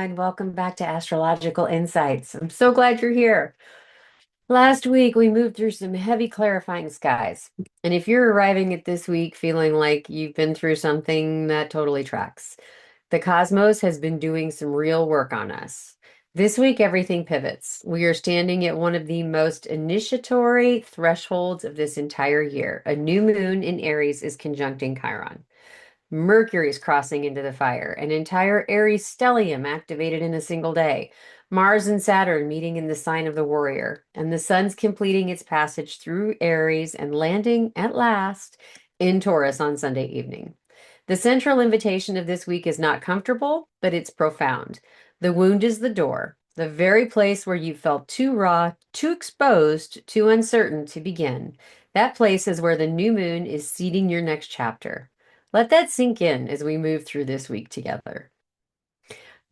everyone. Welcome back to Astrological Insights. I'm so glad you're here. Last week, we moved through some heavy clarifying skies. And if you're arriving at this week feeling like you've been through something, that totally tracks. The cosmos has been doing some real work on us. This week, everything pivots. We are standing at one of the most initiatory thresholds of this entire year. A new moon in Aries is conjuncting Chiron. Mercury is crossing into the fire, an entire Aries stellium activated in a single day. Mars and Saturn meeting in the sign of the warrior, and the sun's completing its passage through Aries and landing at last in Taurus on Sunday evening. The central invitation of this week is not comfortable, but it's profound. The wound is the door, the very place where you felt too raw, too exposed, too uncertain to begin. That place is where the new moon is seeding your next chapter. Let that sink in as we move through this week together.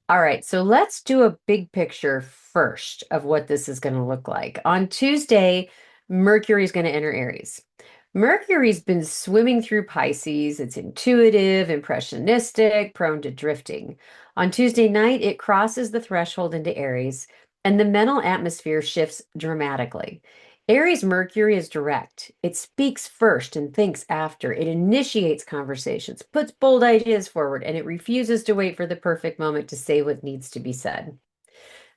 All right, so let's do a big picture first of what this is going to look like. On Tuesday, Mercury is going to enter Aries. Mercury's been swimming through Pisces. It's intuitive, impressionistic, prone to drifting. On Tuesday night, it crosses the threshold into Aries, and the mental atmosphere shifts dramatically. Aries Mercury is direct. It speaks first and thinks after. It initiates conversations, puts bold ideas forward, and it refuses to wait for the perfect moment to say what needs to be said.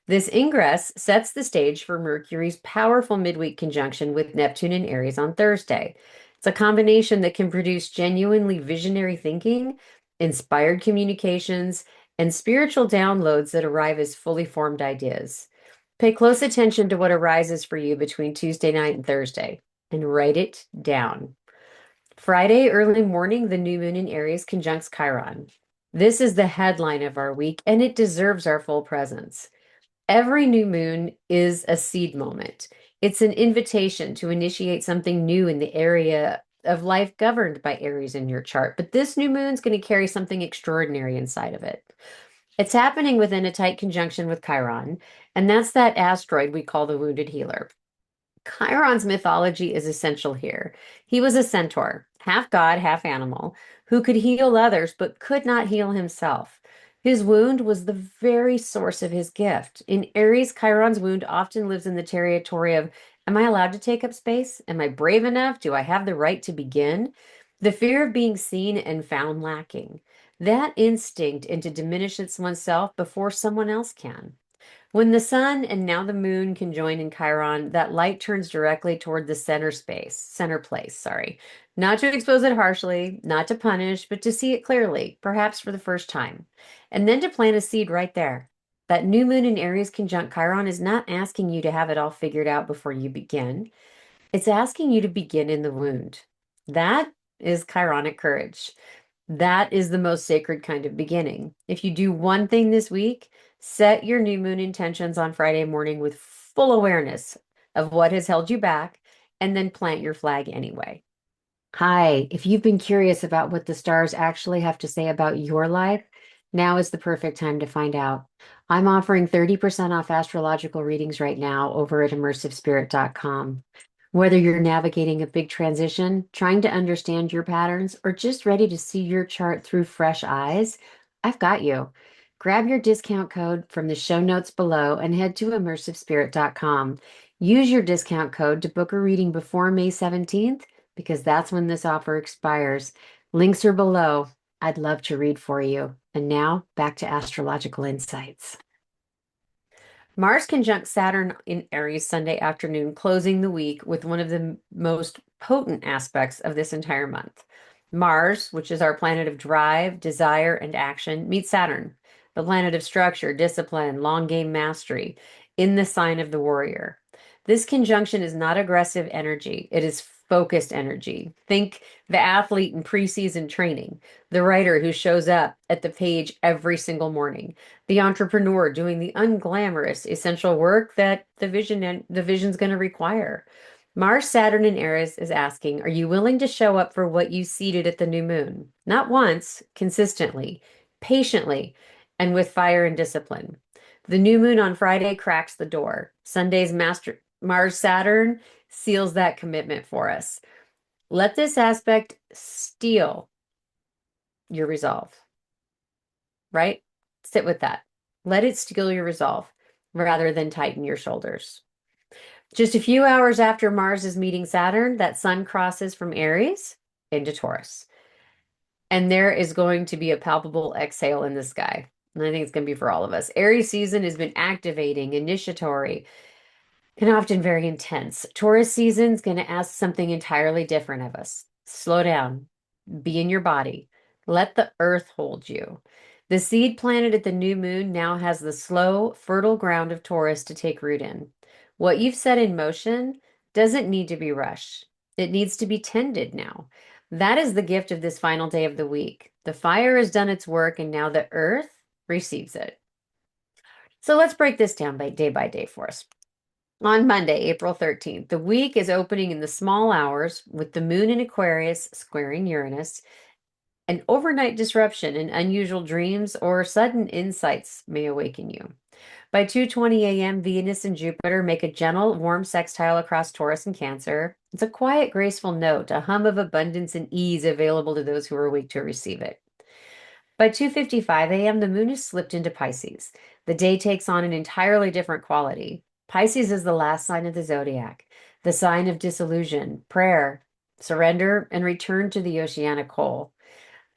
This ingress sets the stage for Mercury's powerful midweek conjunction with Neptune and Aries on Thursday. It's a combination that can produce genuinely visionary thinking, inspired communications, and spiritual downloads that arrive as fully formed ideas. Pay close attention to what arises for you between Tuesday night and Thursday and write it down. Friday, early morning, the new moon in Aries conjuncts Chiron. This is the headline of our week, and it deserves our full presence. Every new moon is a seed moment. It's an invitation to initiate something new in the area of life governed by Aries in your chart. But this new moon's going to carry something extraordinary inside of it. It's happening within a tight conjunction with Chiron, and that's that asteroid we call the Wounded Healer. Chiron's mythology is essential here. He was a centaur, half god, half animal, who could heal others but could not heal himself. His wound was the very source of his gift. In Aries, Chiron's wound often lives in the territory of, am I allowed to take up space? Am I brave enough? Do I have the right to begin? The fear of being seen and found lacking. That instinct and to diminish oneself before someone else can. When the sun and now the moon conjoin in Chiron, that light turns directly toward the center place, sorry. Not to expose it harshly, not to punish, but to see it clearly, perhaps for the first time. And then to plant a seed right there. That new moon in Aries conjunct Chiron is not asking you to have it all figured out before you begin. It's asking you to begin in the wound. That is Chironic courage. That is the most sacred kind of beginning. If you do one thing this week, set your new moon intentions on Friday morning with full awareness of what has held you back, and then plant your flag anyway. Hi, if you've been curious about what the stars actually have to say about your life, now is the perfect time to find out. I'm offering 30% off astrological readings right now over at immersivespirit.com. Whether you're navigating a big transition, trying to understand your patterns, or just ready to see your chart through fresh eyes, I've got you. Grab your discount code from the show notes below and head to immersivespirit.com. Use your discount code to book a reading before May 17th because that's when this offer expires. Links are below. I'd love to read for you. And now back to astrological insights. Mars conjunct Saturn in Aries Sunday afternoon, closing the week with one of the most potent aspects of this entire month. Mars, which is our planet of drive, desire, and action, meets Saturn, the planet of structure, discipline, long game mastery, in the sign of the warrior. This conjunction is not aggressive energy, it is focused energy. Think the athlete in preseason training, the writer who shows up at the page every single morning, the entrepreneur doing the unglamorous essential work that the vision's going to require. Mars, Saturn, and Aries is asking, are you willing to show up for what you seeded at the new moon? Not once, consistently, patiently, and with fire and discipline. The new moon on Friday cracks the door. Sunday's master Mars, Saturn seals that commitment for us. Let this aspect steal your resolve, right? Sit with that. Let it steel your resolve rather than tighten your shoulders. Just a few hours after Mars is meeting Saturn, that sun crosses from Aries into Taurus. And there is going to be a palpable exhale in the sky. And I think it's going to be for all of us. Aries season has been activating, initiatory, and often very intense. Taurus season is going to ask something entirely different of us. Slow down, be in your body, let the earth hold you. The seed planted at the new moon now has the slow, fertile ground of Taurus to take root in. What you've set in motion doesn't need to be rushed, it needs to be tended now. That is the gift of this final day of the week. The fire has done its work, and now the earth receives it. So let's break this down by day for us. On Monday, April 13th, the week is opening in the small hours with the moon in Aquarius squaring Uranus. An overnight disruption in unusual dreams or sudden insights may awaken you. By 2:20 a.m., Venus and Jupiter make a gentle, warm sextile across Taurus and Cancer. It's a quiet, graceful note, a hum of abundance and ease available to those who are awake to receive it. By 2:55 a.m., the moon has slipped into Pisces. The day takes on an entirely different quality. Pisces is the last sign of the zodiac, the sign of disillusion, prayer, surrender, and return to the oceanic whole.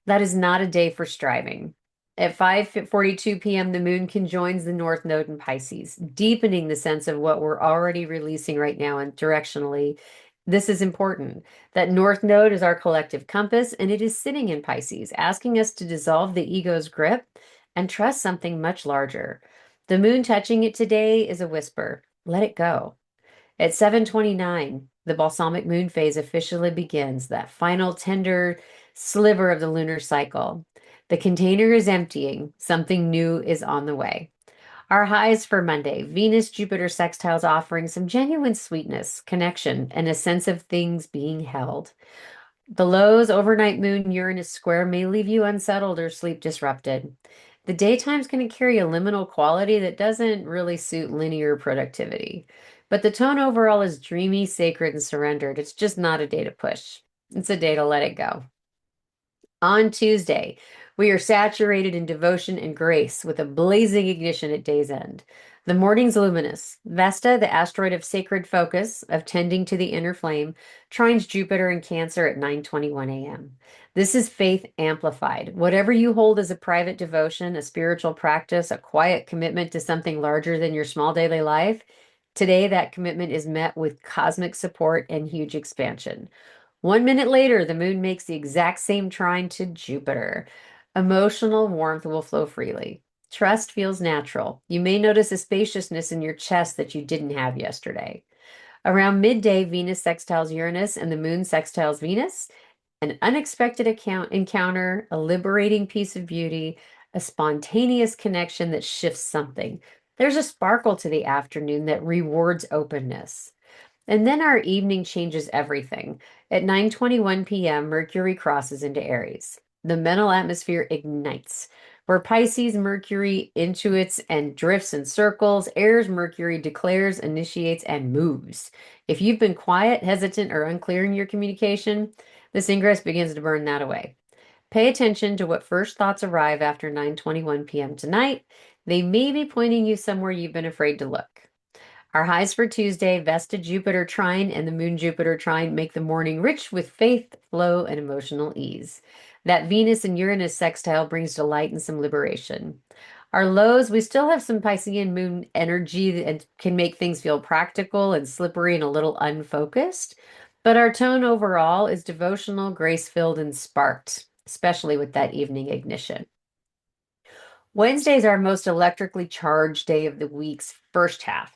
That is not a day for striving. At 5:42 p.m., the moon conjoins the North Node in Pisces, deepening the sense of what we're already releasing right now and directionally. This is important. That North Node is our collective compass, and it is sitting in Pisces, asking us to dissolve the ego's grip and trust something much larger. The moon touching it today is a whisper. Let it go. At 7:29, the balsamic moon phase officially begins, that final tender sliver of the lunar cycle. The container is emptying. Something new is on the way. Our highs for Monday, Venus Jupiter sextiles offering some genuine sweetness, connection, and a sense of things being held. The lows, overnight moon, Uranus square may leave you unsettled or sleep disrupted. The daytime's going to carry a liminal quality that doesn't really suit linear productivity. But the tone overall is dreamy, sacred, and surrendered. It's just not a day to push. It's a day to let it go. On Tuesday, we are saturated in devotion and grace with a blazing ignition at day's end. The morning's luminous. Vesta, the asteroid of sacred focus, of tending to the inner flame, trines Jupiter in Cancer at 9:21 a.m. This is faith amplified. Whatever you hold as a private devotion, a spiritual practice, a quiet commitment to something larger than your small daily life, today that commitment is met with cosmic support and huge expansion. 1 minute later, the moon makes the exact same trine to Jupiter. Emotional warmth will flow freely. Trust feels natural. You may notice a spaciousness in your chest that you didn't have yesterday. Around midday, Venus sextiles Uranus and the moon sextiles Venus. An unexpected encounter, a liberating piece of beauty, a spontaneous connection that shifts something. There's a sparkle to the afternoon that rewards openness. And then our evening changes everything. At 9:21 p.m., Mercury crosses into Aries. The mental atmosphere ignites. Where Pisces Mercury intuits and drifts in circles, Aries Mercury declares, initiates, and moves. If you've been quiet, hesitant, or unclear in your communication, this ingress begins to burn that away. Pay attention to what first thoughts arrive after 9:21 p.m. tonight. They may be pointing you somewhere you've been afraid to look. Our highs for Tuesday, Vesta Jupiter trine and the Moon Jupiter trine make the morning rich with faith, flow, and emotional ease. That Venus and Uranus sextile brings delight and some liberation. Our lows, we still have some Piscean moon energy and can make things feel practical and slippery and a little unfocused. But our tone overall is devotional, grace-filled, and sparked, especially with that evening ignition. Wednesday is our most electrically charged day of the week's first half.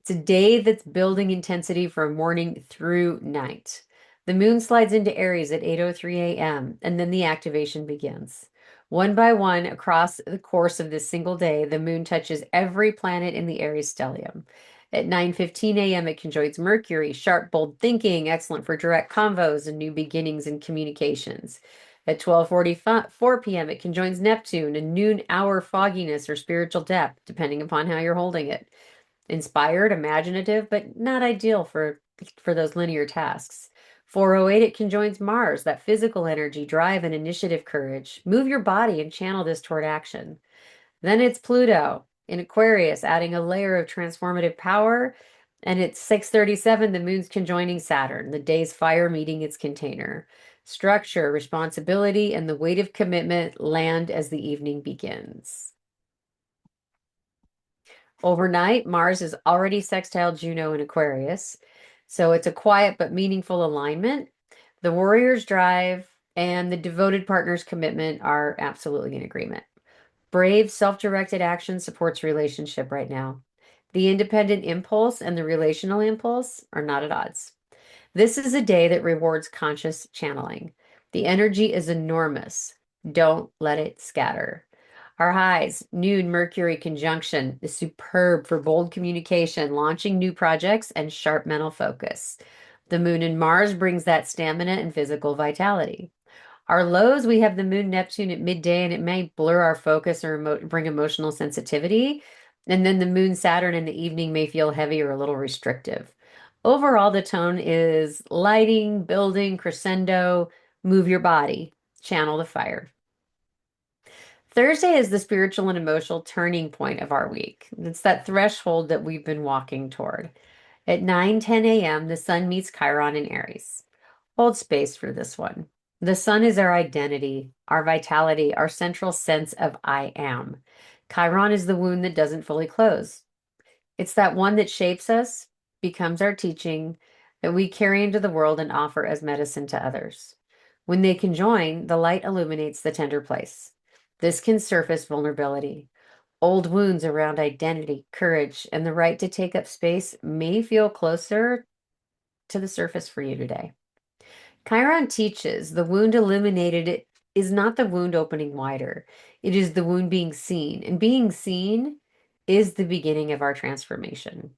It's a day that's building intensity from morning through night. The moon slides into Aries at 8:03 a.m., and then the activation begins. One by one, across the course of this single day, the moon touches every planet in the Aries stellium. At 9:15 a.m., it conjoins Mercury, sharp, bold thinking, excellent for direct convos and new beginnings in communications. At 12:44 p.m., it conjoins Neptune, a noon hour fogginess or spiritual depth, depending upon how you're holding it. Inspired, imaginative, but not ideal for those linear tasks. 4:08, it conjoins Mars, that physical energy, drive, and initiative courage. Move your body and channel this toward action. Then it's Pluto in Aquarius, adding a layer of transformative power. And it's 6:37, the moon's conjoining Saturn, the day's fire meeting its container. Structure, responsibility, and the weight of commitment land as the evening begins. Overnight, Mars is already sextile Juno in Aquarius. So it's a quiet but meaningful alignment. The warrior's drive and the devoted partner's commitment are absolutely in agreement. Brave, self-directed action supports relationship right now. The independent impulse and the relational impulse are not at odds. This is a day that rewards conscious channeling. The energy is enormous. Don't let it scatter. Our highs, noon Mercury conjunction is superb for bold communication, launching new projects, and sharp mental focus. The moon and Mars brings that stamina and physical vitality. Our lows, we have the moon Neptune at midday, and it may blur our focus or bring emotional sensitivity. And then the moon Saturn in the evening may feel heavy or a little restrictive. Overall, the tone is lighting, building, crescendo, move your body, channel the fire. Thursday is the spiritual and emotional turning point of our week. It's that threshold that we've been walking toward. At 9:10 a.m., the sun meets Chiron in Aries. Hold space for this one. The sun is our identity, our vitality, our central sense of I am. Chiron is the wound that doesn't fully close. It's that one that shapes us, becomes our teaching, that we carry into the world and offer as medicine to others. When they conjoin, the light illuminates the tender place. This can surface vulnerability. Old wounds around identity, courage, and the right to take up space may feel closer to the surface for you today. Chiron teaches the wound illuminated it is not the wound opening wider. It is the wound being seen. And being seen is the beginning of our transformation.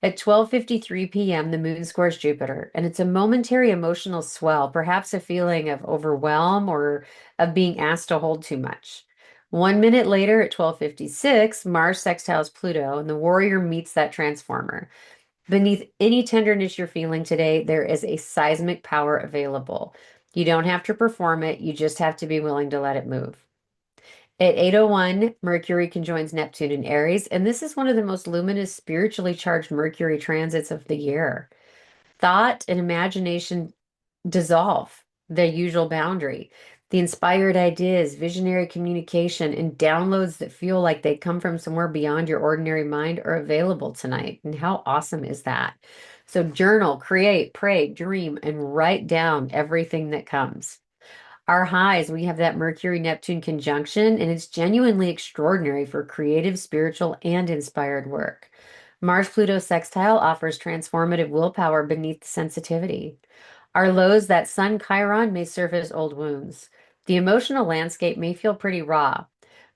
At 12:53 p.m., the moon squares Jupiter, and it's a momentary emotional swell, perhaps a feeling of overwhelm or of being asked to hold too much. 1 minute later, at 12:56, Mars sextiles Pluto, and the warrior meets that transformer. Beneath any tenderness you're feeling today, there is a seismic power available. You don't have to perform it, you just have to be willing to let it move. At 8:01, Mercury conjoins Neptune in Aries, and this is one of the most luminous, spiritually charged Mercury transits of the year. Thought and imagination dissolve the usual boundary. The inspired ideas, visionary communication, and downloads that feel like they come from somewhere beyond your ordinary mind are available tonight. And how awesome is that? So, journal, create, pray, dream, and write down everything that comes. Our highs, we have that Mercury Neptune conjunction, and it's genuinely extraordinary for creative, spiritual, and inspired work. Mars Pluto sextile offers transformative willpower beneath sensitivity. Our lows, that Sun Chiron may surface old wounds. The emotional landscape may feel pretty raw.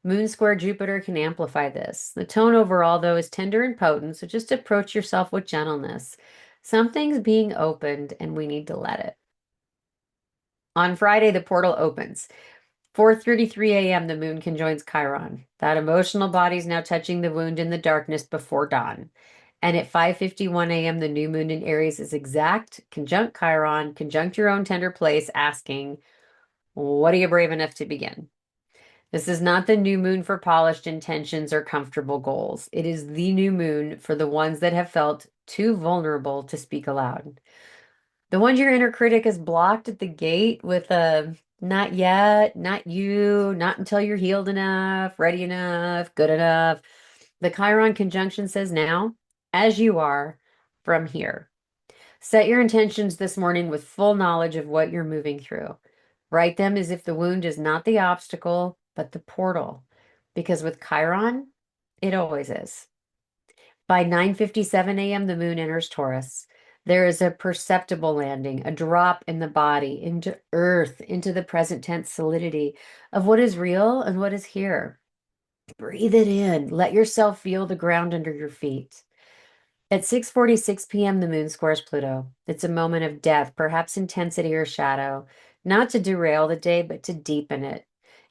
Moon square Jupiter can amplify this. The tone overall, though, is tender and potent, so just approach yourself with gentleness. Something's being opened, and we need to let it. On Friday, the portal opens. 4:33 a.m., the moon conjoins Chiron. That emotional body is now touching the wound in the darkness before dawn. And at 5:51 a.m., the new moon in Aries is exact, conjunct Chiron, conjunct your own tender place, asking, what are you brave enough to begin? This is not the new moon for polished intentions or comfortable goals. It is the new moon for the ones that have felt too vulnerable to speak aloud. The ones your inner critic is blocked at the gate with a not yet, not you, not until you're healed enough, ready enough, good enough. The Chiron conjunction says now, as you are, from here. Set your intentions this morning with full knowledge of what you're moving through. Write them as if the wound is not the obstacle, but the portal. Because with Chiron, it always is. By 9:57 a.m., the moon enters Taurus. There is a perceptible landing, a drop in the body, into earth, into the present tense solidity of what is real and what is here. Breathe it in. Let yourself feel the ground under your feet. At 6:46 p.m., the moon squares Pluto. It's a moment of depth, perhaps intensity or shadow, not to derail the day, but to deepen it.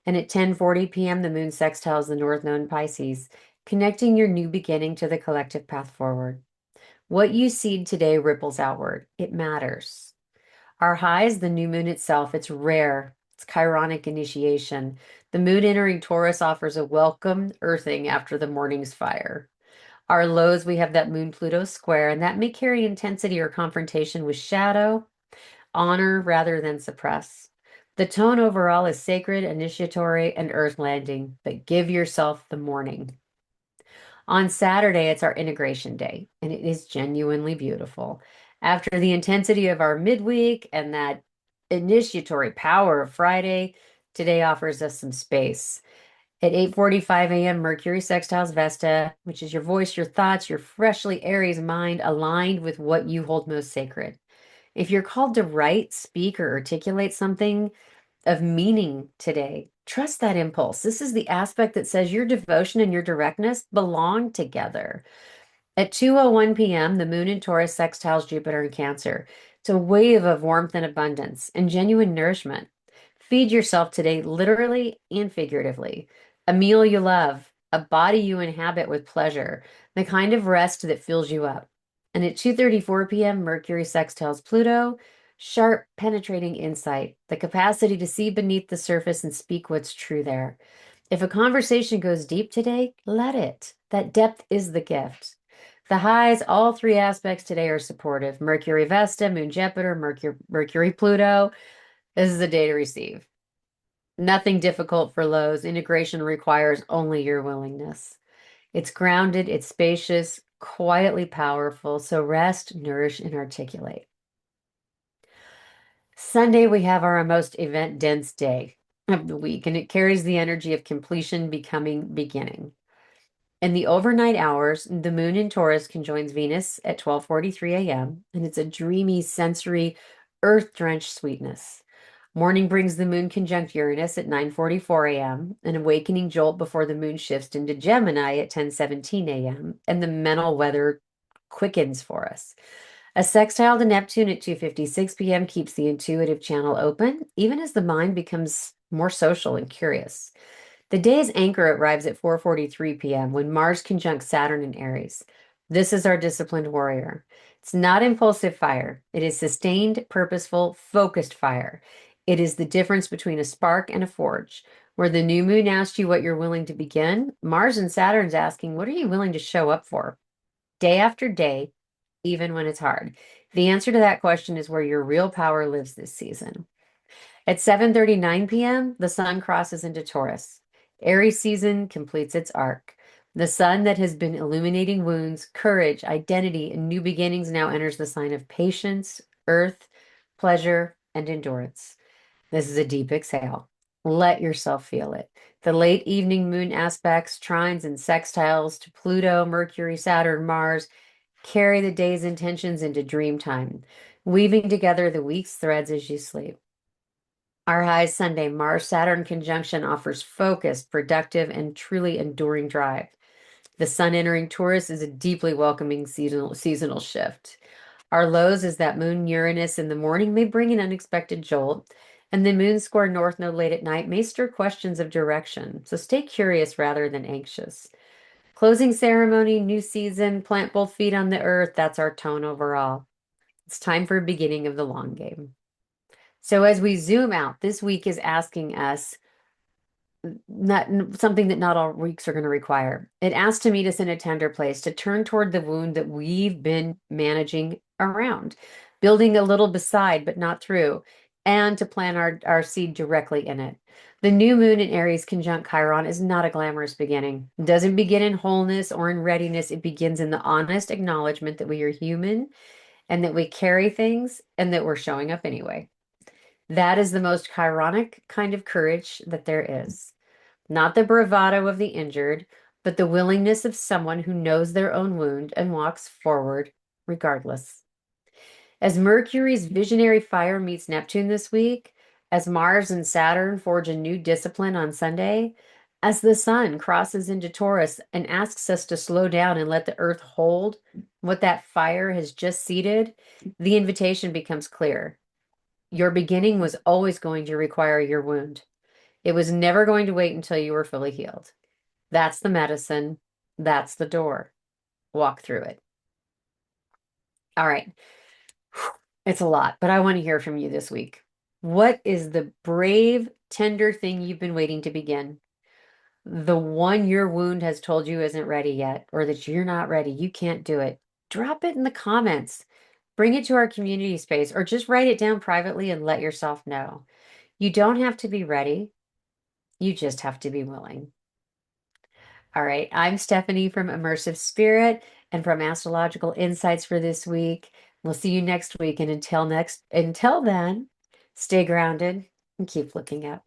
And at 10:40 p.m., the moon sextiles the north node in Pisces, connecting your new beginning to the collective path forward. What you seed today ripples outward. It matters. Our highs, the new moon itself, it's rare, It's Chironic initiation. The moon entering Taurus offers a welcome earthing after the morning's fire. Our lows, we have that Moon Pluto square, and that may carry intensity or confrontation with shadow, honor rather than suppress. The tone overall is sacred, initiatory, and earth landing, but give yourself the morning. On Saturday, it's our integration day, and it is genuinely beautiful. After the intensity of our midweek and that initiatory power of Friday, today offers us some space. At 8:45 a.m., Mercury sextiles Vesta, which is your voice, your thoughts, your freshly Aries mind aligned with what you hold most sacred. If you're called to write, speak, or articulate something of meaning today, trust that impulse. This is the aspect that says your devotion and your directness belong together. At 2:01 p.m., the moon in Taurus sextiles Jupiter in Cancer. It's a wave of warmth and abundance and genuine nourishment. Feed yourself today, literally and figuratively. A meal you love, a body you inhabit with pleasure, the kind of rest that fills you up. And at 2:34 p.m., Mercury sextiles Pluto, sharp, penetrating insight, the capacity to see beneath the surface and speak what's true there. If a conversation goes deep today, let it. That depth is the gift. The highs, all three aspects today are supportive. Mercury Vesta, Moon Jupiter, Mercury Pluto. This is a day to receive. Nothing difficult for lows. Integration requires only your willingness. It's grounded, it's spacious, quietly powerful. So rest, nourish, and articulate. Sunday, we have our most event dense day of the week, and it carries the energy of completion, becoming, beginning. In the overnight hours, the moon in Taurus conjoins Venus at 12:43 a.m., and it's a dreamy, sensory, earth-drenched sweetness. Morning brings the moon conjunct Uranus at 9:44 a.m., an awakening jolt before the moon shifts into Gemini at 10:17 a.m., and the mental weather quickens for us. A sextile to Neptune at 2:56 p.m. keeps the intuitive channel open, even as the mind becomes more social and curious. The day's anchor arrives at 4:43 p.m. when Mars conjuncts Saturn in Aries. This is our disciplined warrior. It's not impulsive fire. It is sustained, purposeful, focused fire. It is the difference between a spark and a forge. Where the new moon asks you what you're willing to begin, Mars and Saturn's asking, what are you willing to show up for? Day after day, even when it's hard. The answer to that question is where your real power lives this season. At 7:39 p.m., the sun crosses into Taurus. Aries season completes its arc. The sun that has been illuminating wounds, courage, identity, and new beginnings now enters the sign of patience, earth, pleasure, and endurance. This is a deep exhale. Let yourself feel it. The late evening moon aspects, trines, and sextiles to Pluto, Mercury, Saturn, Mars carry the day's intentions into dream time, weaving together the week's threads as you sleep. Our high Sunday Mars Saturn conjunction offers focused, productive, and truly enduring drive. The sun entering Taurus is a deeply welcoming seasonal shift. Our lows is that moon Uranus in the morning may bring an unexpected jolt, and the moon square north node late at night may stir questions of direction. So stay curious rather than anxious. Closing ceremony, new season, plant both feet on the earth. That's our tone overall. It's time for a beginning of the long game. So as we zoom out, this week is asking us not something that not all weeks are going to require. It asks to meet us in a tender place, to turn toward the wound that we've been managing around, building a little beside but not through, and to plant our seed directly in it. The new moon in Aries conjunct Chiron is not a glamorous beginning. It doesn't begin in wholeness or in readiness. It begins in the honest acknowledgement that we are human and that we carry things and that we're showing up anyway. That is the most chironic kind of courage that there is. Not the bravado of the injured, but the willingness of someone who knows their own wound and walks forward regardless. As Mercury's visionary fire meets Neptune this week, as Mars and Saturn forge a new discipline on Sunday, as the sun crosses into Taurus and asks us to slow down and let the earth hold what that fire has just seeded, the invitation becomes clear. Your beginning was always going to require your wound. It was never going to wait until you were fully healed. That's the medicine. That's the door. Walk through it. All right. It's a lot, but I want to hear from you this week. What is the brave, tender thing you've been waiting to begin? The one your wound has told you isn't ready yet, or that you're not ready, you can't do it. Drop it in the comments. Bring it to our community space, or just write it down privately and let yourself know. You don't have to be ready. You just have to be willing. All right. I'm Stephanie from Immersive Spirit and from Astrological Insights for this week. We'll see you next week. And until then, stay grounded and keep looking up.